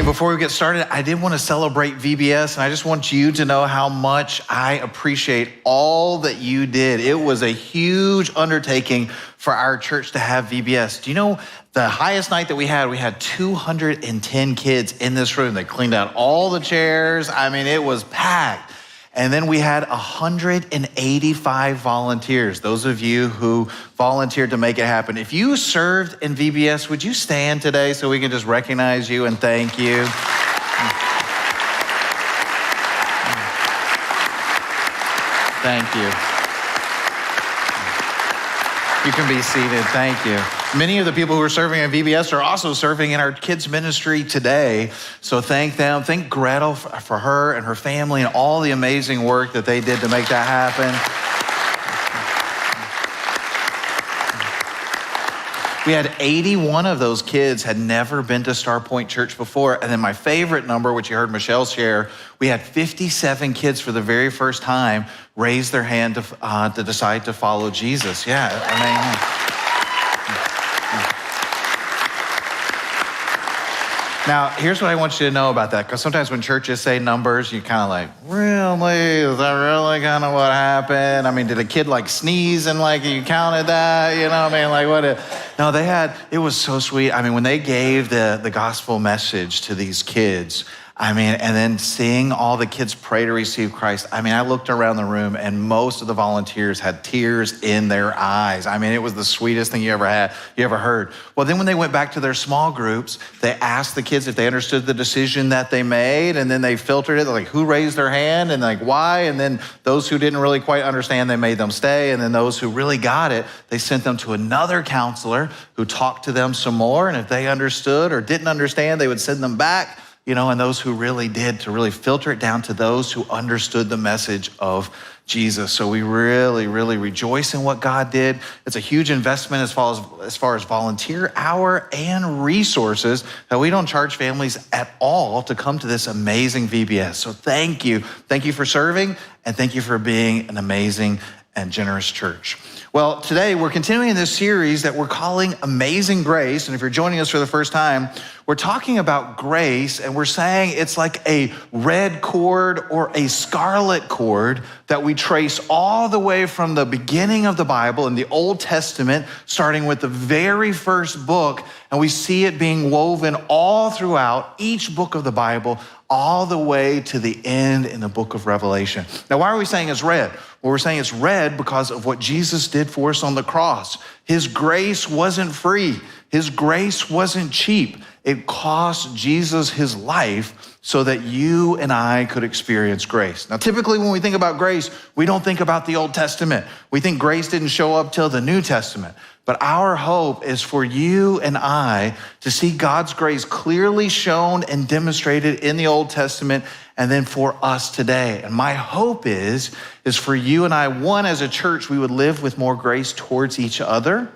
before we get started, I did want to celebrate VBS, and I just want you to know how much I appreciate all that you did. It was a huge undertaking for our church to have VBS. Do you know the highest night that we had 210 kids in this room. They cleaned out all the chairs. I mean, it was packed. And then we had 185 volunteers, those of you who volunteered to make it happen. If you served in VBS, would you stand today so we can just recognize you and thank you? Thank you. You can be seated. Thank you. Many of the people who are serving in VBS are also serving in our kids ministry today. So thank them. Thank Gretel for her and her family and all the amazing work that they did to make that happen. We had 81 of those kids had never been to Star Point Church before. And then my favorite number, which you heard Michelle share, we had 57 kids for the very first time raise their hand to decide to follow Jesus. Yeah, I mean. Now, here's what I want you to know about that, because sometimes when churches say numbers, you kind of like, really? Is that really kind of what happened? I mean, did a kid like sneeze and like you counted that? You know what I mean? Like what? No, it was so sweet. I mean, when they gave the gospel message to these kids, I mean, and then seeing all the kids pray to receive Christ, I mean, I looked around the room and most of the volunteers had tears in their eyes. I mean, it was the sweetest thing you ever heard. Well, then when they went back to their small groups, they asked the kids if they understood the decision that they made, and then they filtered it, like who raised their hand and like why, and then those who didn't really quite understand, they made them stay, and then those who really got it, they sent them to another counselor who talked to them some more, and if they understood or didn't understand, they would send them back. You know, and those who really did, to really filter it down to those who understood the message of Jesus. So we really, really rejoice in what God did. It's a huge investment as far as volunteer hour and resources that we don't charge families at all to come to this amazing VBS. So thank you. Thank you for serving, and thank you for being an amazing and generous church. Well, today we're continuing this series that we're calling Amazing Grace. And if you're joining us for the first time, we're talking about grace, and we're saying it's like a red cord or a scarlet cord that we trace all the way from the beginning of the Bible in the Old Testament, starting with the very first book, and we see it being woven all throughout each book of the Bible, all the way to the end in the book of Revelation. Now, why are we saying it's red? Well, we're saying it's red because of what Jesus did for us on the cross. His grace wasn't free. His grace wasn't cheap. It cost Jesus his life so that you and I could experience grace. Now, typically when we think about grace, we don't think about the Old Testament. We think grace didn't show up till the New Testament. But our hope is for you and I to see God's grace clearly shown and demonstrated in the Old Testament, and then for us today. And my hope is for you and I, one, as a church, we would live with more grace towards each other,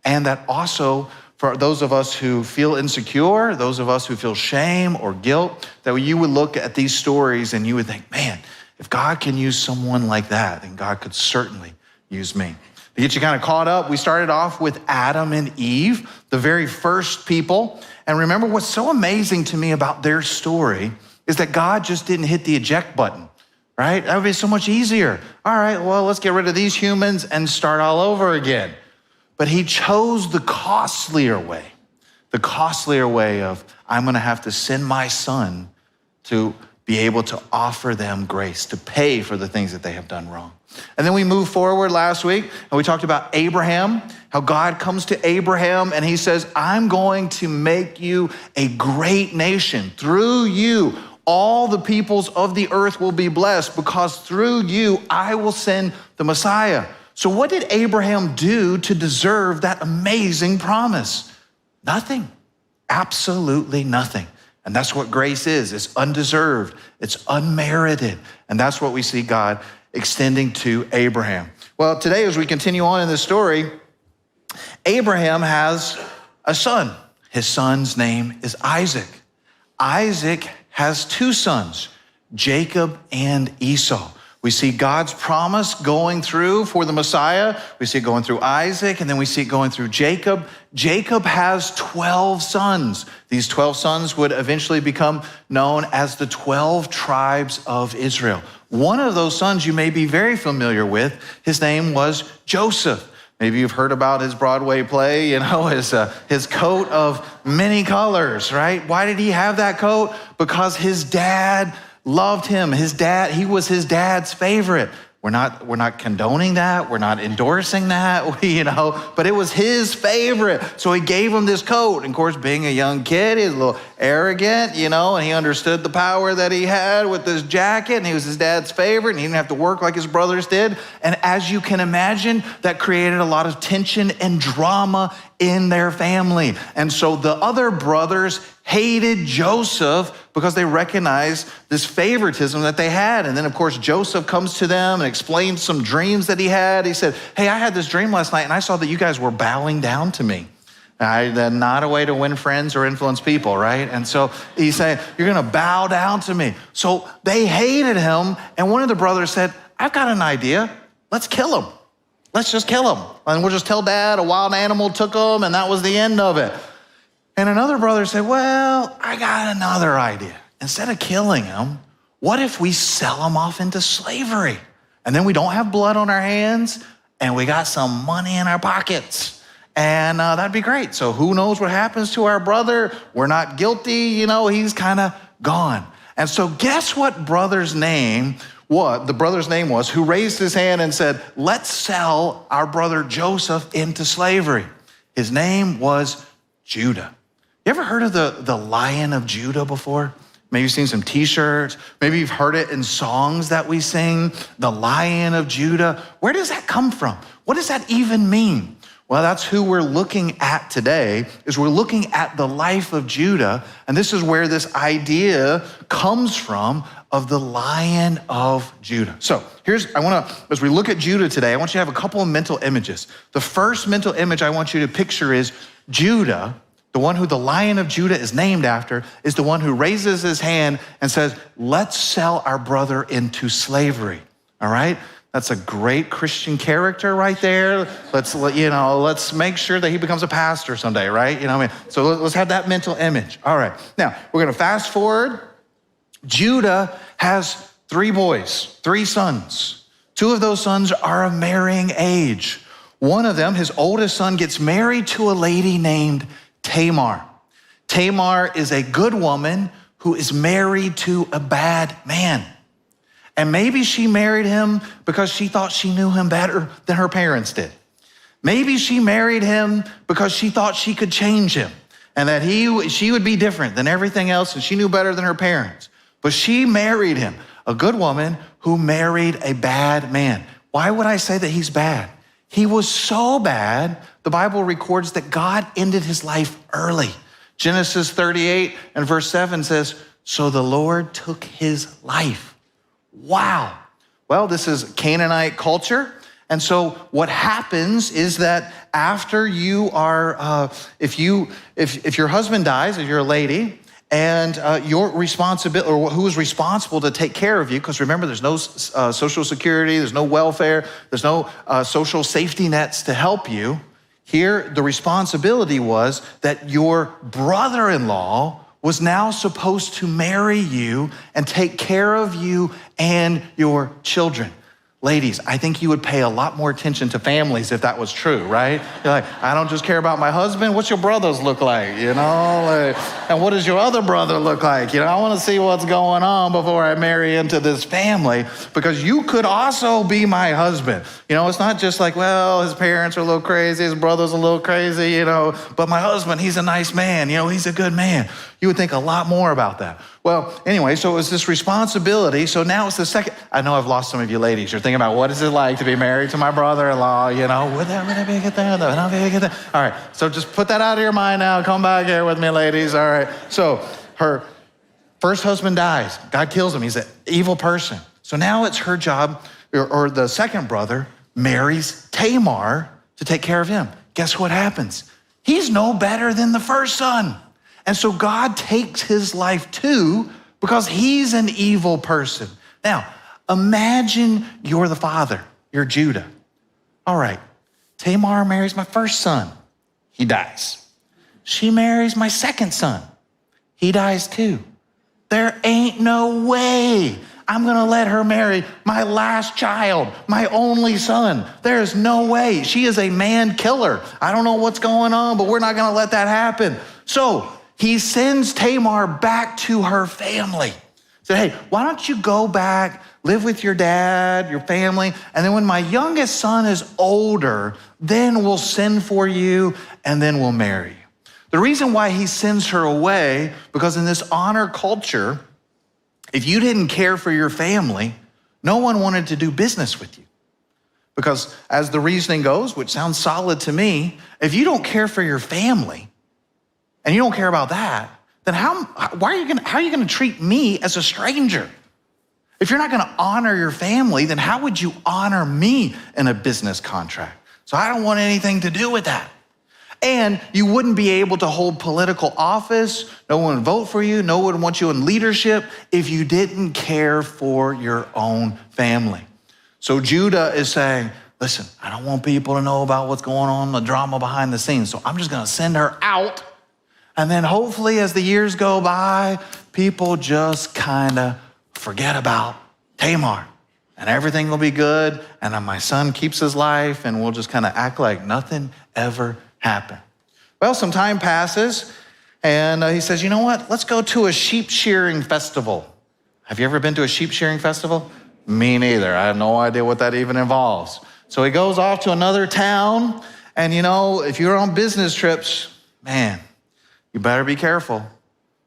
and that also for those of us who feel insecure, those of us who feel shame or guilt, that you would look at these stories and you would think, man, if God can use someone like that, then God could certainly use me. To get you kind of caught up, we started off with Adam and Eve, the very first people. And remember, what's so amazing to me about their story is that God just didn't hit the eject button, right? That would be so much easier. All right, well, let's get rid of these humans and start all over again. But he chose the costlier way of, I'm gonna have to send my son to be able to offer them grace, to pay for the things that they have done wrong. And then we moved forward last week and we talked about Abraham, how God comes to Abraham and he says, I'm going to make you a great nation. Through you, all the peoples of the earth will be blessed, because through you, I will send the Messiah. So what did Abraham do to deserve that amazing promise? Nothing, absolutely nothing. And that's what grace is. It's undeserved, it's unmerited. And that's what we see God extending to Abraham. Well, today as we continue on in this story, Abraham has a son. His son's name is Isaac. Isaac has two sons, Jacob and Esau. We see God's promise going through for the Messiah. We see it going through Isaac, and then we see it going through Jacob. Jacob has 12 sons. These 12 sons would eventually become known as the 12 tribes of Israel. One of those sons you may be very familiar with. His name was Joseph. Maybe you've heard about his Broadway play, his coat of many colors, right? Why did he have that coat? Because his dad loved him. He was his dad's favorite. We're not condoning that. We're not endorsing that, but it was his favorite. So he gave him this coat. And of course, being a young kid, he was a little arrogant, and he understood the power that he had with this jacket, and he was his dad's favorite, and he didn't have to work like his brothers did. And as you can imagine, that created a lot of tension and drama in their family. And so the other brothers hated Joseph because they recognized this favoritism that they had. And then, of course, Joseph comes to them and explains some dreams that he had. He said, hey, I had this dream last night, and I saw that you guys were bowing down to me. Not a way to win friends or influence people, right? And so he said, you're going to bow down to me. So they hated him. And one of the brothers said, I've got an idea. Let's kill him. Let's just kill him. And we'll just tell Dad a wild animal took him, and that was the end of it. And another brother said, well, I got another idea. Instead of killing him, what if we sell him off into slavery? And then we don't have blood on our hands, and we got some money in our pockets. And that'd be great. So who knows what happens to our brother? We're not guilty, he's kind of gone. And so guess what the brother's name was who raised his hand and said, let's sell our brother Joseph into slavery. His name was Judah. You ever heard of the Lion of Judah before? Maybe you've seen some t-shirts. Maybe you've heard it in songs that we sing, the Lion of Judah. Where does that come from? What does that even mean? Well, that's who we're looking at today, is we're looking at the life of Judah, and this is where this idea comes from of the Lion of Judah. So as we look at Judah today, I want you to have a couple of mental images. The first mental image I want you to picture is Judah, the one who the Lion of Judah is named after, is the one who raises his hand and says, let's sell our brother into slavery, all right? That's a great Christian character right there. Let's make sure that he becomes a pastor someday, right? So let's have that mental image. All right. Now, we're going to fast forward. Judah has 3 boys, 3 sons. 2 of those sons are of marrying age. One of them, his oldest son, gets married to a lady named Tamar. Tamar is a good woman who is married to a bad man. And maybe she married him because she thought she knew him better than her parents did. Maybe she married him because she thought she could change him and that she would be different than everything else, and she knew better than her parents. But she married him, a good woman who married a bad man. Why would I say that he's bad? He was so bad, the Bible records that God ended his life early. Genesis 38 and verse 7 says, so the Lord took his life. Wow. Well, this is Canaanite culture. And so what happens is that after you are, if your husband dies, if you're a lady, and your responsibility, or who is responsible to take care of you, because remember, there's no social security, there's no welfare, there's no social safety nets to help you. Here, the responsibility was that your brother-in-law was now supposed to marry you and take care of you and your children. Ladies, I think you would pay a lot more attention to families if that was true, right? You're like, I don't just care about my husband. What's your brothers look like, and what does your other brother look like? I want to see what's going on before I marry into this family, because you could also be my husband. It's not just like, well, his parents are a little crazy, his brother's a little crazy, but my husband, he's a nice man, he's a good man. You would think a lot more about that. Well, anyway, so it was this responsibility. So now it's the second. I know I've lost some of you ladies. You're thinking about, what is it like to be married to my brother-in-law? Would that be a good thing? Would that be a good thing? All right, so just put that out of your mind now. Come back here with me, ladies. All right, so her first husband dies. God kills him. He's an evil person. So now it's her job, or the second brother marries Tamar to take care of him. Guess what happens? He's no better than the first son. And so God takes his life too, because he's an evil person. Now, Imagine you're the father, you're Judah. All right, Tamar marries my first son. He dies. She marries my second son. He dies too. There ain't no way I'm gonna let her marry my last child, my only son. There's no way. She is a man killer. I don't know what's going on, but we're not gonna let that happen. So he sends Tamar back to her family. Said, hey, why don't you go back, live with your dad, your family, and then when my youngest son is older, then we'll send for you and then we'll marry you. The reason why he sends her away, because in this honor culture, if you didn't care for your family, no one wanted to do business with you. Because as the reasoning goes, which sounds solid to me, if you don't care for your family and you don't care about that, then how are you gonna treat me as a stranger? If you're not gonna honor your family, then how would you honor me in a business contract? So I don't want anything to do with that. And you wouldn't be able to hold political office. No one would vote for you. No one would want you in leadership if you didn't care for your own family. So Judah is saying, listen, I don't want people to know about what's going on, the drama behind the scenes. So I'm just gonna send her out. And then hopefully as the years go by, people just kind of forget about Tamar and everything will be good. And then my son keeps his life and we'll just kind of act like nothing ever happened. Well, some time passes and he says, you know what? Let's go to a sheep shearing festival. Have you ever been to a sheep shearing festival? Me neither. I have no idea what that even involves. So he goes off to another town and you know, if you're on business trips, man, you better be careful.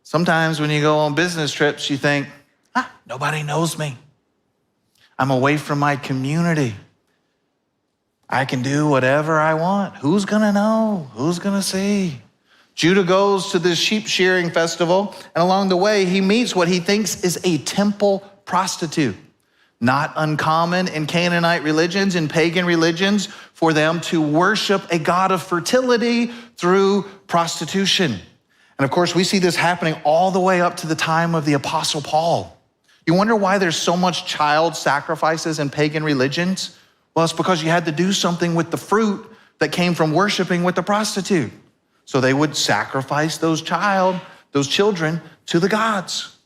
Sometimes when you go on business trips, you think, nobody knows me. I'm away from my community. I can do whatever I want. Who's gonna know? Who's gonna see? Judah goes to this sheep shearing festival, and along the way, he meets what he thinks is a temple prostitute. Not uncommon in Canaanite religions and pagan religions for them to worship a god of fertility through prostitution. And of course, we see this happening all the way up to the time of the Apostle Paul. You wonder why there's so much child sacrifices in pagan religions? Well, it's because you had to do something with the fruit that came from worshiping with the prostitute. So they would sacrifice those children to the gods.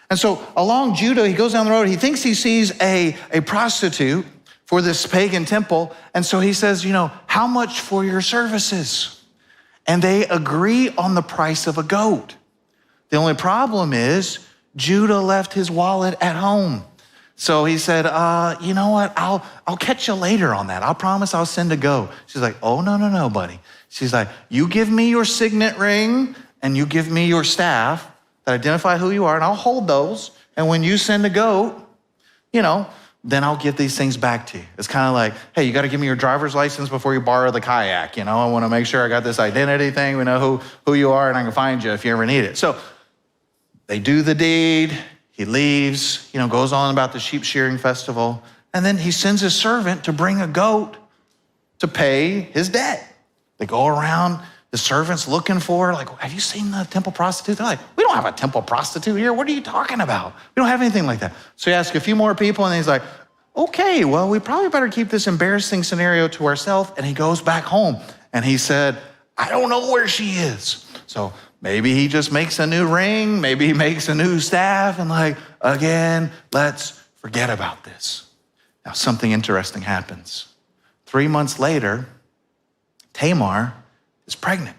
And so along Judah, he goes down the road, he thinks he sees a prostitute for this pagan temple. And so he says, you know, how much for your services? And they agree on the price of a goat. The only problem is Judah left his wallet at home. So he said, you know what, I'll catch you later on that. I'll promise I'll send a goat. She's like, oh, no, buddy. She's like, you give me your signet ring and you give me your staff that identify who you are and I'll hold those. And when you send a goat, you know, then I'll give these things back to you. It's kind of like, hey, you got to give me your driver's license before you borrow the kayak. You know, I want to make sure I got this identity thing. We know who you are and I can find you if you ever need it. So they do the deed. He leaves, you know, goes on about the sheep shearing festival. And then he sends his servant to bring a goat to pay his debt. They go around, the servant's looking for her, like, have you seen the temple prostitute? They're like, we don't have a temple prostitute here. What are you talking about? We don't have anything like that. So he asks a few more people and he's like, okay, well, we probably better keep this embarrassing scenario to ourselves. And he goes back home and he said, I don't know where she is. So maybe he just makes a new ring. Maybe he makes a new staff and like, again, let's forget about this. Now, something interesting happens. 3 months later, Tamar is pregnant.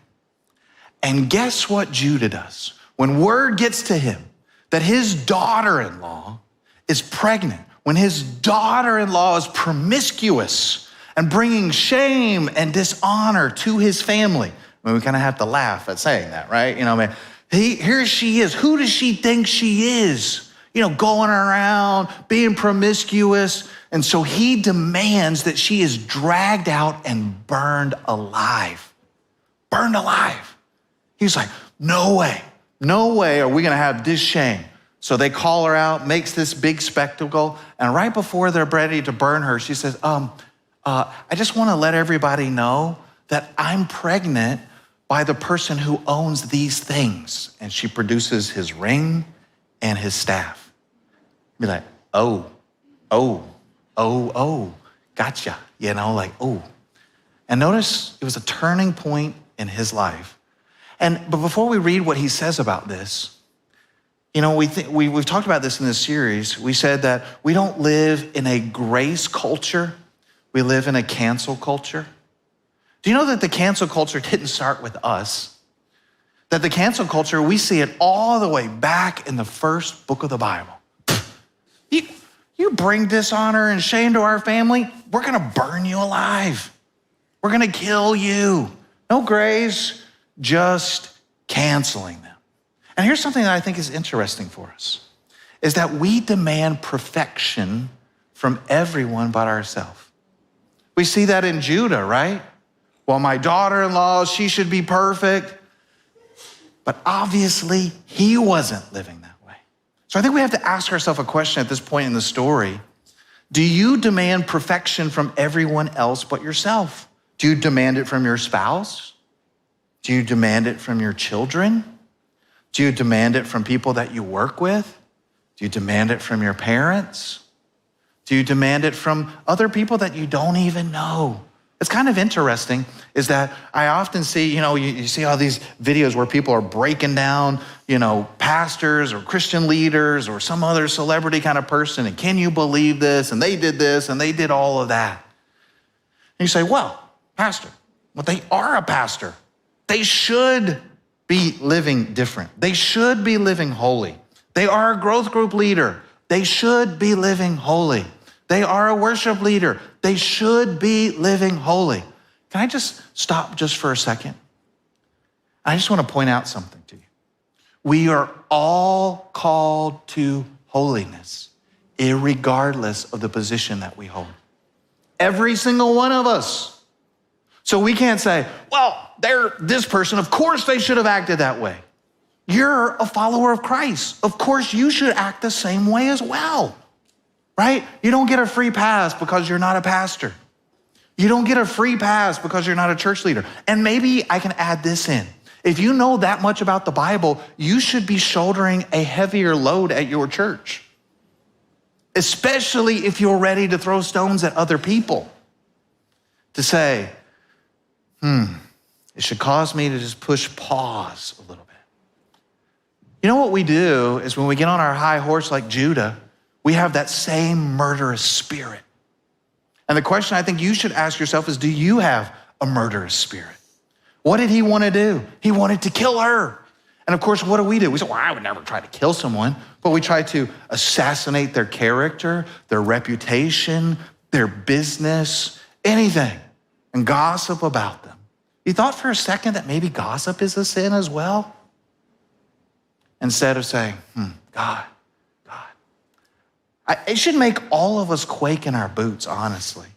And guess what Judah does? When word gets to him that his daughter-in-law is pregnant, when his daughter-in-law is promiscuous and bringing shame and dishonor to his family. I mean, we kind of have to laugh at saying that, right? You know, I mean, here she is. Who does she think she is? You know, going around, being promiscuous. And so he demands that she is dragged out and burned alive. Burned alive. He's like, no way are we gonna have this shame. So they call her out, makes this big spectacle. And right before they're ready to burn her, she says, I just wanna let everybody know that I'm pregnant by the person who owns these things. And she produces his ring and his staff. Be like, oh, Gotcha. Oh. And notice it was a turning point in his life. But before we read what he says about this, we've talked about this in this series. We said that we don't live in a grace culture. We live in a cancel culture. Do you know that the cancel culture didn't start with us? That the cancel culture, we see it all the way back in the first book of the Bible. You bring dishonor and shame to our family, we're gonna burn you alive. We're gonna kill you. No grace, just canceling them. And here's something that I think is interesting for us, is that we demand perfection from everyone but ourselves. We see that in Judah, right? Well, my daughter-in-law, she should be perfect. But obviously, he wasn't living that way. So I think we have to ask ourselves a question at this point in the story. Do you demand perfection from everyone else but yourself? Do you demand it from your spouse? Do you demand it from your children? Do you demand it from people that you work with? Do you demand it from your parents? Do you demand it from other people that you don't even know? It's kind of interesting is that I often see, you see all these videos where people are breaking down, pastors or Christian leaders or some other celebrity kind of person. And can you believe this? And they did this and they did all of that. And you say, well, pastor, they are a pastor. They should be living different. They should be living holy. They are a growth group leader. They should be living holy. They are a worship leader. They should be living holy. Can I just stop just for a second? I just want to point out something to you. We are all called to holiness, irregardless of the position that we hold. Every single one of us. So we can't say, well, they're this person. Of course they should have acted that way. You're a follower of Christ. Of course you should act the same way as well, right? You don't get a free pass because you're not a pastor. You don't get a free pass because you're not a church leader. And maybe I can add this in. If you know that much about the Bible, you should be shouldering a heavier load at your church, especially if you're ready to throw stones at other people. To say, it should cause me to just push pause a little bit. You know what we do is when we get on our high horse like Judah, we have that same murderous spirit. And the question I think you should ask yourself is, do you have a murderous spirit? What did he want to do? He wanted to kill her. And of course, what do? We say, well, I would never try to kill someone, but we try to assassinate their character, their reputation, their business, anything, and gossip about them. You thought for a second that maybe gossip is a sin as well? Instead of saying, God. It should make all of us quake in our boots, honestly,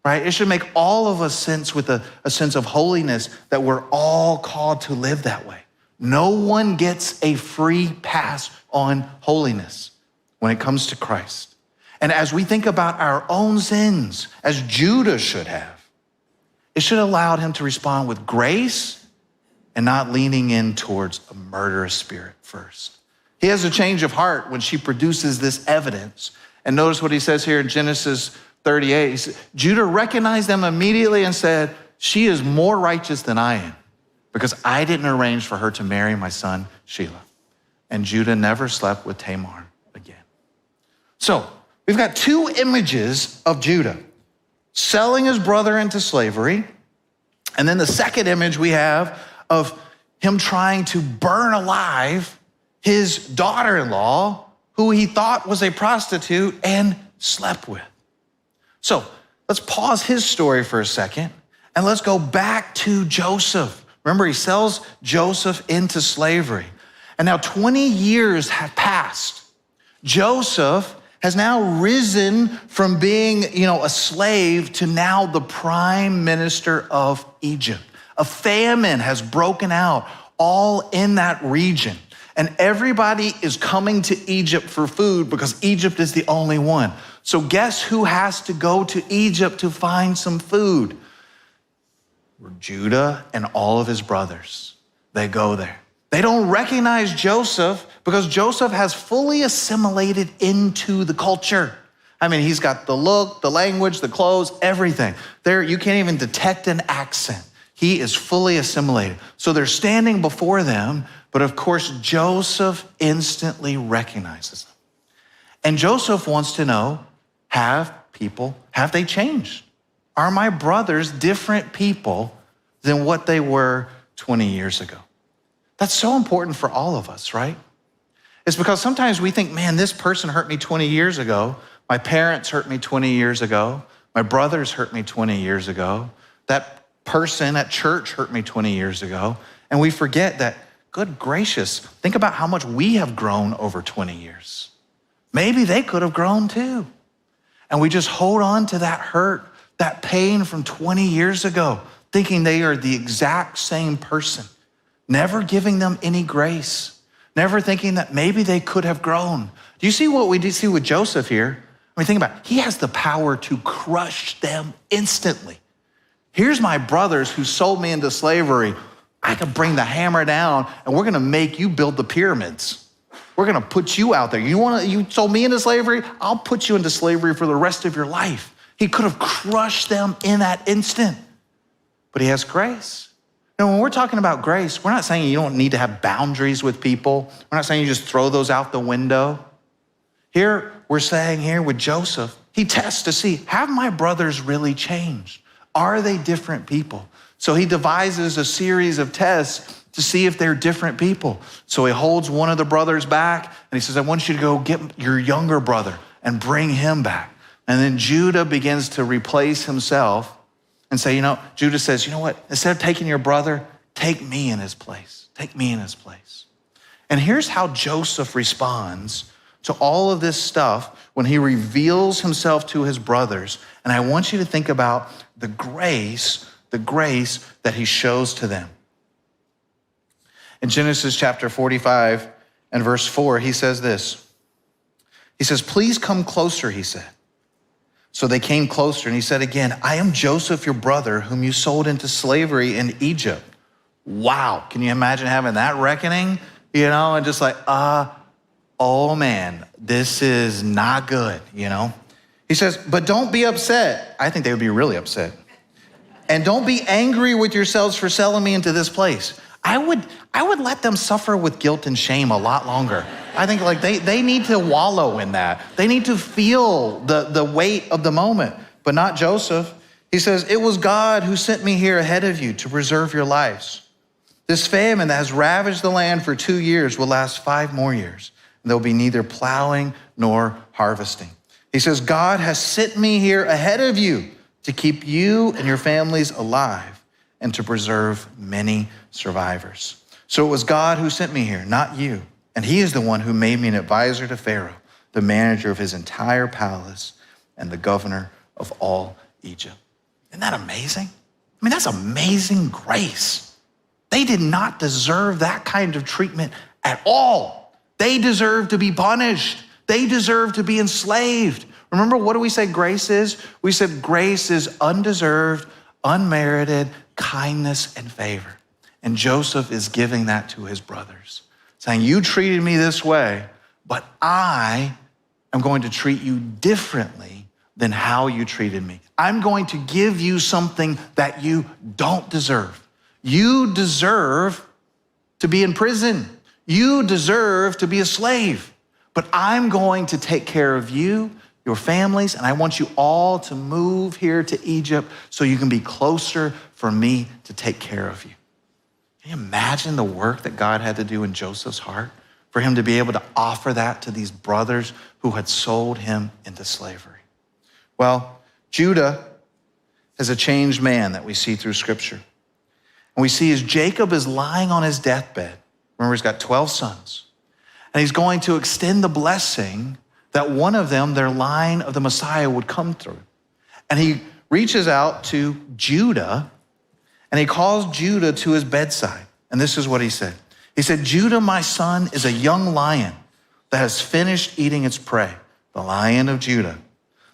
right? It should make all of us sense with a sense of holiness that we're all called to live that way. No one gets a free pass on holiness when it comes to Christ. And as we think about our own sins, as Judah should have, it should have allowed him to respond with grace and not leaning in towards a murderous spirit first. He has a change of heart when she produces this evidence. And notice what he says here in Genesis 38. He said, Judah recognized them immediately and said, she is more righteous than I am because I didn't arrange for her to marry my son, Shelah. And Judah never slept with Tamar again. So we've got two images of Judah selling his brother into slavery. And then the second image we have of him trying to burn alive his daughter-in-law, who he thought was a prostitute and slept with. So let's pause his story for a second and let's go back to Joseph. Remember, he sells Joseph into slavery. And now 20 years have passed. Joseph has now risen from being, a slave to now the prime minister of Egypt. A famine has broken out all in that region. And everybody is coming to Egypt for food because Egypt is the only one. So guess who has to go to Egypt to find some food? Judah and all of his brothers. They go there. They don't recognize Joseph because Joseph has fully assimilated into the culture. I mean, he's got the look, the language, the clothes, everything. There, you can't even detect an accent. He is fully assimilated. So they're standing before them, but of course, Joseph instantly recognizes them. And Joseph wants to know, have they changed? Are my brothers different people than what they were 20 years ago? That's so important for all of us, right? It's because sometimes we think, man, this person hurt me 20 years ago. My parents hurt me 20 years ago. My brothers hurt me 20 years ago. That person at church hurt me 20 years ago. And we forget that, good gracious, think about how much we have grown over 20 years. Maybe they could have grown too. And we just hold on to that hurt, that pain from 20 years ago, thinking they are the exact same person, never giving them any grace. Never thinking that maybe they could have grown. Do you see what we see with Joseph here? I mean, think about it. He has the power to crush them instantly. Here's my brothers who sold me into slavery. I could bring the hammer down and we're gonna make you build the pyramids. We're gonna put you out there. You sold me into slavery? I'll put you into slavery for the rest of your life. He could have crushed them in that instant, but he has grace. Now, when we're talking about grace, we're not saying you don't need to have boundaries with people. We're not saying you just throw those out the window. Here, we're saying here with Joseph, he tests to see, have my brothers really changed? Are they different people? So he devises a series of tests to see if they're different people. So he holds one of the brothers back and he says, I want you to go get your younger brother and bring him back. And then Judah begins to replace himself and say, Judah says, you know what? Instead of taking your brother, take me in his place. Take me in his place. And here's how Joseph responds to all of this stuff when he reveals himself to his brothers. And I want you to think about the grace that he shows to them. In Genesis chapter 45 and verse 4, he says this. He says, please come closer, he said. So they came closer and he said again, I am Joseph, your brother, whom you sold into slavery in Egypt. Wow, can you imagine having that reckoning? And just like, oh man, this is not good, He says, but don't be upset. I think they would be really upset. And don't be angry with yourselves for selling me into this place. I would let them suffer with guilt and shame a lot longer. I think they need to wallow in that. They need to feel the weight of the moment, but not Joseph. He says, it was God who sent me here ahead of you to preserve your lives. This famine that has ravaged the land for 2 years will last 5 more years. And there'll be neither plowing nor harvesting. He says, God has sent me here ahead of you to keep you and your families alive and to preserve many survivors. So it was God who sent me here, not you. And he is the one who made me an advisor to Pharaoh, the manager of his entire palace and the governor of all Egypt. Isn't that amazing? I mean, that's amazing grace. They did not deserve that kind of treatment at all. They deserve to be punished. They deserve to be enslaved. Remember, what do we say grace is? We said grace is undeserved, unmerited kindness and favor. And Joseph is giving that to his brothers, saying, you treated me this way, but I am going to treat you differently than how you treated me. I'm going to give you something that you don't deserve. You deserve to be in prison. You deserve to be a slave, but I'm going to take care of you, your families, and I want you all to move here to Egypt so you can be closer for me to take care of you. Can you imagine the work that God had to do in Joseph's heart for him to be able to offer that to these brothers who had sold him into slavery? Well, Judah is a changed man that we see through Scripture. And we see as Jacob is lying on his deathbed, remember he's got 12 sons, and he's going to extend the blessing that one of them, their line of the Messiah, would come through. And he reaches out to Judah, and he calls Judah to his bedside. And this is what he said. He said, Judah, my son, is a young lion that has finished eating its prey, the Lion of Judah.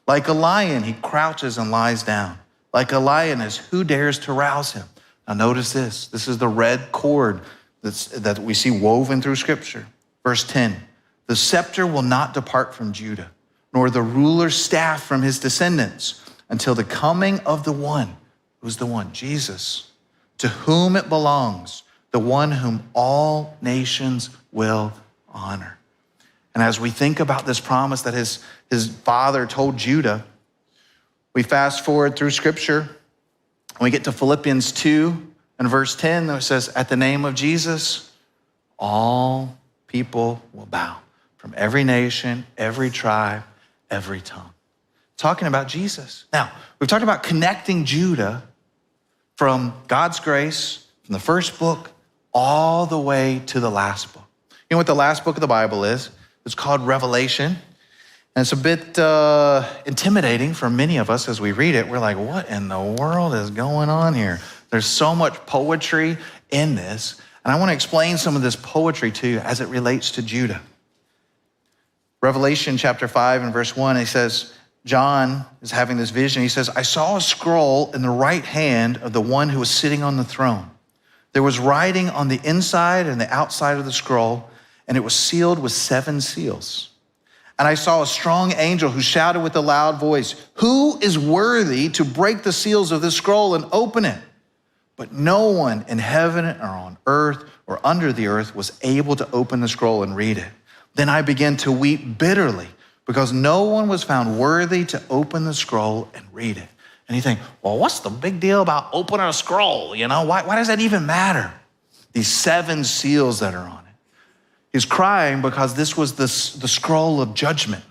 Like a lion, he crouches and lies down. Like a lioness, who dares to rouse him? Now notice this. This is the red cord that we see woven through Scripture. Verse 10, the scepter will not depart from Judah, nor the ruler's staff from his descendants, until the coming of the one. Who's the one? Jesus, to whom it belongs, the one whom all nations will honor. And as we think about this promise that his father told Judah, we fast forward through Scripture, and we get to Philippians 2 and verse 10, that says, at the name of Jesus, all people will bow, from every nation, every tribe, every tongue. Talking about Jesus. Now, we've talked about connecting Judah from God's grace, from the first book, all the way to the last book. You know what the last book of the Bible is? It's called Revelation. And it's a bit intimidating for many of us as we read it. We're like, what in the world is going on here? There's so much poetry in this. And I want to explain some of this poetry to you as it relates to Judah. Revelation chapter 5 and verse 1, he says, John is having this vision. He says, I saw a scroll in the right hand of the one who was sitting on the throne. There was writing on the inside and the outside of the scroll, and it was sealed with 7 seals. And I saw a strong angel who shouted with a loud voice, who is worthy to break the seals of this scroll and open it? But no one in heaven or on earth or under the earth was able to open the scroll and read it. Then I began to weep bitterly because no one was found worthy to open the scroll and read it. And you think, well, what's the big deal about opening a scroll? You know, why does that even matter? These 7 seals that are on it. He's crying because this was the scroll of judgment.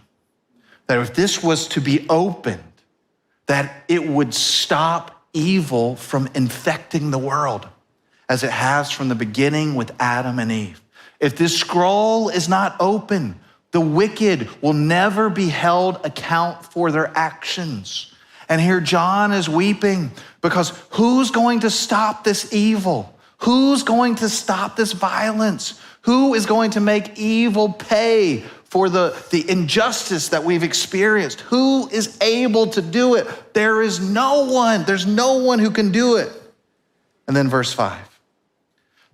That if this was to be opened, that it would stop evil from infecting the world as it has from the beginning with Adam and Eve. If this scroll is not open, the wicked will never be held account for their actions. And here John is weeping because who's going to stop this evil? Who's going to stop this violence? Who is going to make evil pay for the injustice that we've experienced? Who is able to do it? There is no one. There's no one who can do it. And then verse 5.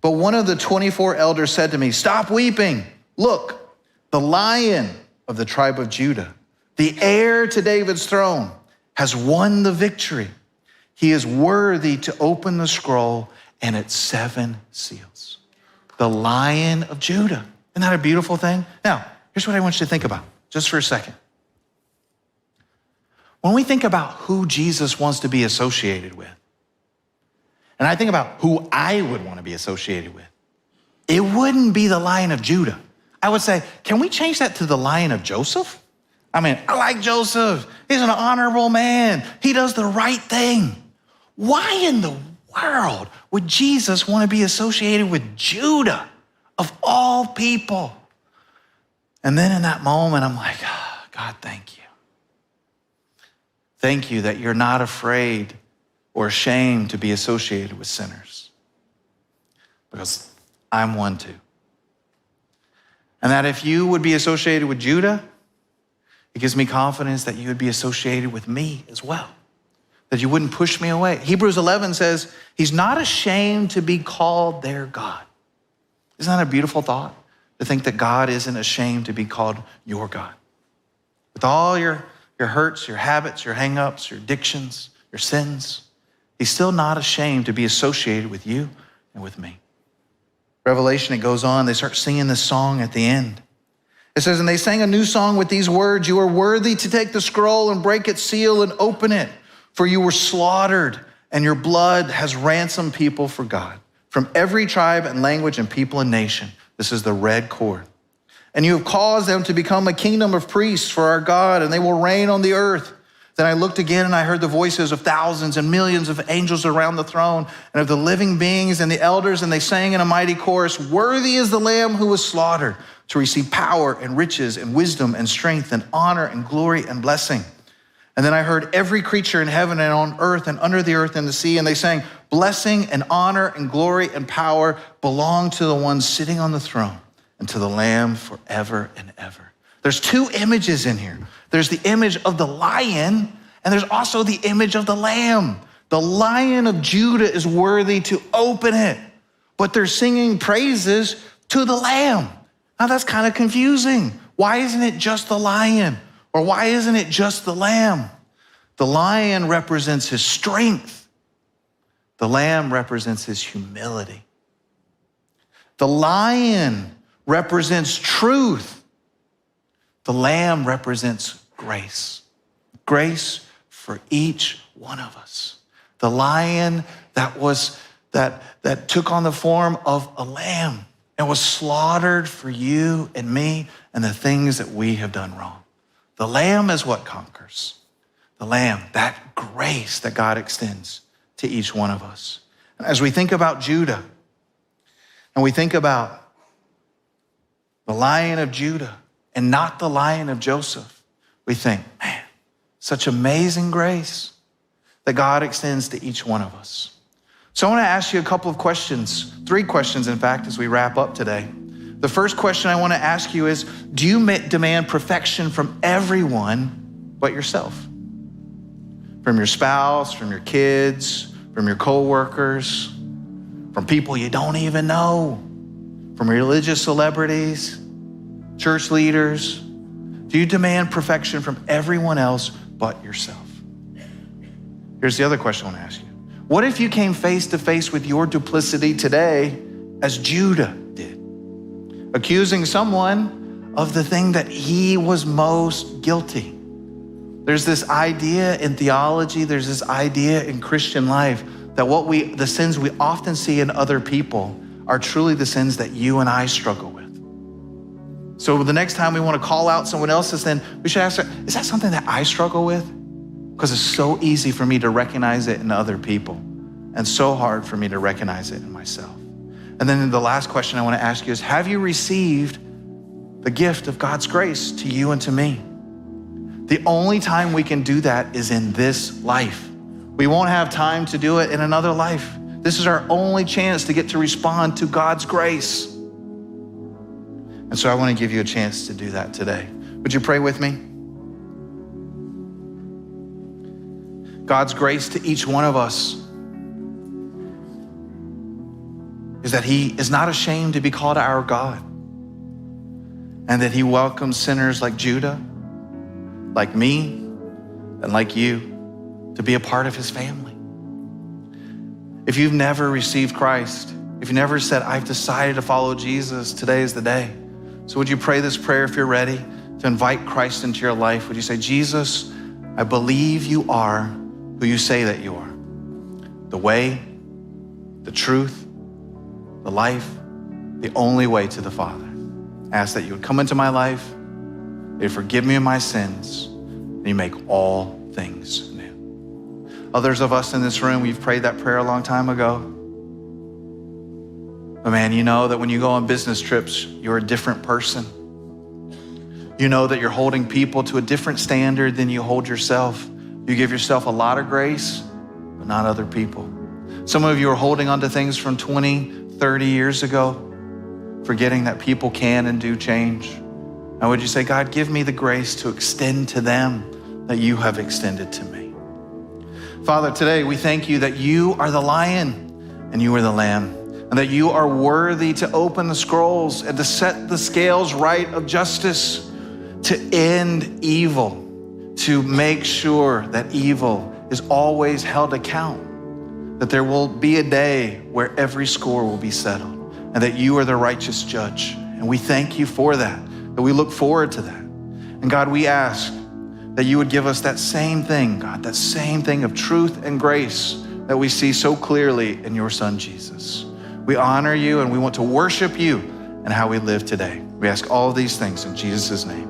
But one of the 24 elders said to me, stop weeping. Look, the Lion of the tribe of Judah, the heir to David's throne, has won the victory. He is worthy to open the scroll and its 7 seals. The Lion of Judah. Isn't that a beautiful thing? Now, here's what I want you to think about just for a second. When we think about who Jesus wants to be associated with, and I think about who I would want to be associated with, it wouldn't be the Lion of Judah. I would say, can we change that to the Lion of Joseph? I mean, I like Joseph. He's an honorable man. He does the right thing. Why in the world would Jesus want to be associated with Judah of all people? And then in that moment, I'm like, oh, God, thank you. Thank you that you're not afraid or ashamed to be associated with sinners, because I'm one too. And that if you would be associated with Judah, it gives me confidence that you would be associated with me as well, that you wouldn't push me away. Hebrews 11 says, he's not ashamed to be called their God. Isn't that a beautiful thought? To think that God isn't ashamed to be called your God. With all your hurts, your habits, your hang-ups, your addictions, your sins, he's still not ashamed to be associated with you and with me. Revelation, it goes on, they start singing this song at the end. It says, and they sang a new song with these words, you are worthy to take the scroll and break its seal and open it, for you were slaughtered and your blood has ransomed people for God from every tribe and language and people and nation. This is the red cord. And you have caused them to become a kingdom of priests for our God, and they will reign on the earth. Then I looked again and I heard the voices of thousands and millions of angels around the throne and of the living beings and the elders, and they sang in a mighty chorus, worthy is the Lamb who was slaughtered to receive power and riches and wisdom and strength and honor and glory and blessing. And then I heard every creature in heaven and on earth and under the earth and the sea, and they sang, blessing and honor and glory and power belong to the one sitting on the throne and to the Lamb forever and ever. There's 2 images in here. There's the image of the lion, and there's also the image of the lamb. The Lion of Judah is worthy to open it, but they're singing praises to the lamb. Now that's kind of confusing. Why isn't it just the lion? Or why isn't it just the lamb? The lion represents his strength. The lamb represents his humility. The lion represents truth. The lamb represents grace. Grace for each one of us. The lion that took on the form of a lamb and was slaughtered for you and me and the things that we have done wrong. The lamb is what conquers. The lamb, that grace that God extends to each one of us. And as we think about Judah, and we think about the Lion of Judah and not the Lion of Joseph, we think, man, such amazing grace that God extends to each one of us. So I want to ask you a couple of questions, 3 questions, in fact, as we wrap up today. The first question I want to ask you is, do you demand perfection from everyone but yourself? From your spouse, from your kids, from your coworkers, from people you don't even know, from religious celebrities, church leaders? Do you demand perfection from everyone else but yourself? Here's the other question I want to ask you. What if you came face to face with your duplicity today as Judah did, accusing someone of the thing that he was most guilty? There's this idea in theology, there's this idea in Christian life that the sins we often see in other people are truly the sins that you and I struggle with. So the next time we want to call out someone else's sin, we should ask, is that something that I struggle with? Because it's so easy for me to recognize it in other people and so hard for me to recognize it in myself. And then the last question I want to ask you is, have you received the gift of God's grace to you and to me? The only time we can do that is in this life. We won't have time to do it in another life. This is our only chance to get to respond to God's grace. And so I want to give you a chance to do that today. Would you pray with me? God's grace to each one of us is that he is not ashamed to be called our God, and that he welcomes sinners like Judah, like me, and like you to be a part of his family. If you've never received Christ, if you never said, I've decided to follow Jesus, today is the day. So would you pray this prayer if you're ready to invite Christ into your life? Would you say, Jesus, I believe you are who you say that you are. The way, the truth, the life, the only way to the Father. I ask that you would come into my life, that you forgive me of my sins, and you make all things new. Others of us in this room, we've prayed that prayer a long time ago. But man, you know that when you go on business trips, you're a different person. You know that you're holding people to a different standard than you hold yourself. You give yourself a lot of grace, but not other people. Some of you are holding on to things from 20, 30 years ago, forgetting that people can and do change. And would you say, God, give me the grace to extend to them that you have extended to me. Father, today we thank you that you are the lion and you are the lamb, and that you are worthy to open the scrolls and to set the scales right of justice, to end evil, to make sure that evil is always held account, that there will be a day where every score will be settled, and that you are the righteous judge. And we thank you for that we look forward to that. And God, we ask that you would give us that same thing, God, that same thing of truth and grace that we see so clearly in your Son, Jesus. We honor you and we want to worship you and how we live today. We ask all of these things in Jesus' name.